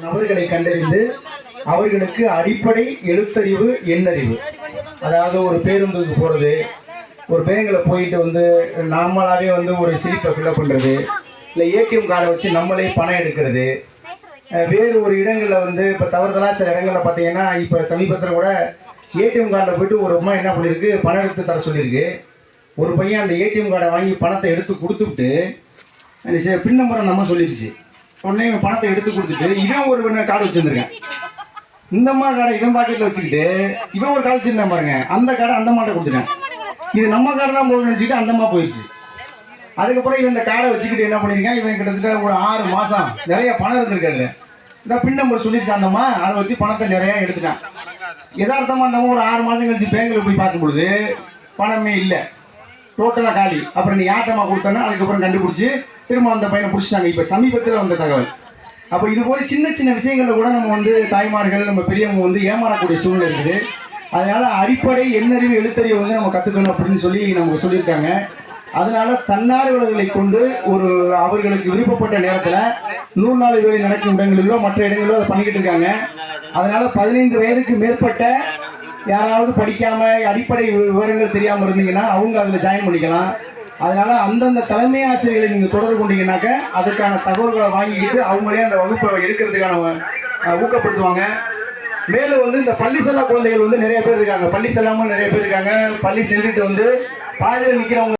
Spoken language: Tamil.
நபர்களை கண்டறிந்து அவர்களுக்கு அடிப்படை எழுத்தறிவு எண்ணறிவு, அதாவது ஒரு பேருந்துக்கு போகிறது, ஒரு பேங்கில் போயிட்டு வந்து நார்மலாகவே வந்து ஒரு சிலிப்பை ஃபில்அப் பண்ணுறது, இல்லை ஏடிஎம் கார்டை வச்சு நம்மளே பணம் எடுக்கிறது, வேறு ஒரு இடங்களில் வந்து இப்போ தவறுதலாக சில இடங்களில் பார்த்தீங்கன்னா இப்போ சமீபத்தில் கூட ஏடிஎம் கார்டில் போய்ட்டு ஒரு அம்மா என்ன பண்ணியிருக்கு, பணம் எடுத்து தர சொல்லியிருக்கு. ஒரு பையன் அந்த ஏடிஎம் கார்டை வாங்கி பணத்தை எடுத்து கொடுத்துட்டு பின் நம்பரை நம்ம சொல்லிடுச்சு. உடனே இவன் பணத்தை எடுத்து கொடுத்துட்டு இவன் ஒரு கார்டு வச்சுருந்துருக்கேன், இந்த அம்மா கார்டை இவன் பாக்கெட்டில் வச்சுக்கிட்டு இவன் ஒரு கார்டு வச்சுருந்தேன் பாருங்க, அந்த கார்டை அந்த அம்மாட்ட கொடுத்துட்டேன். இது நம்ம கார்டு தான் போகணும்னு நினச்சிக்கிட்டு அந்த அம்மா போயிடுச்சு. அதுக்கப்புறம் இவன் இந்த கார்டை வச்சுக்கிட்டு என்ன பண்ணியிருக்கான், இவன் கிட்டத்தட்ட ஒரு 6 மாதம் நிறைய பணம் இருந்திருக்காரு. இந்த பின் நம்பர் சொல்லிடுச்சு அந்த அம்மா, அதை வச்சு பணத்தை நிறையா எடுத்துட்டான். யதார்த்தமாக அந்த ஒரு 6 மாதம் கழிச்சு பேங்கில் போய் பார்க்கும் பொழுது பணமே இல்லை, டோட்டலாக காலி. அப்புறம் நீ யார்ட்டமா கொடுத்தனா அதுக்கப்புறம் கண்டுபிடிச்சி திரும்ப அந்த பையனை பிடிச்சிட்டாங்க. இப்போ சமீபத்தில் வந்த தகவல். அப்போ இது போல சின்ன சின்ன விஷயங்களில் கூட நம்ம வந்து தாய்மார்கள் நம்ம பெரியவங்க வந்து ஏமாறக்கூடிய சூழ்நிலை இருக்குது. அதனால் அடிப்படை எண்ணறிவு எழுத்தறிவு வந்து நம்ம கற்றுக்கணும் அப்படின்னு சொல்லி நமக்கு சொல்லியிருக்காங்க. அதனால் தன்னார்வலர்களை கொண்டு ஒரு அவர்களுக்கு விருப்பப்பட்ட நேரத்தில் 100 நாள் வேலை நடக்கும் இடங்களிலோ மற்ற இடங்களிலோ அதை பண்ணிக்கிட்டு இருக்காங்க. அதனால் 15 வயதுக்கு மேற்பட்ட யாராவது படிக்காமல் அடிப்படை விவரங்கள் தெரியாமல் இருந்தீங்கன்னா அவங்க அதில் ஜாயின் பண்ணிக்கலாம். அதனால் அந்தந்த தலைமை ஆசிரியர்களை நீங்கள் தொடர்பு கொண்டீங்கன்னாக்க அதுக்கான தகவல்களை வாங்கிக்கிட்டு அவங்களே அந்த வகுப்பை எடுக்கிறதுக்கான ஊக்கப்படுத்துவாங்க. மேலும் வந்து இந்த பள்ளி செல்லா குழந்தைகள் வந்து நிறைய பேர் இருக்காங்க, பள்ளி செல்லாமல் நிறைய பேர் இருக்காங்க. பள்ளி சென்றுட்டு வந்து பாதையில் நிற்கிறவங்க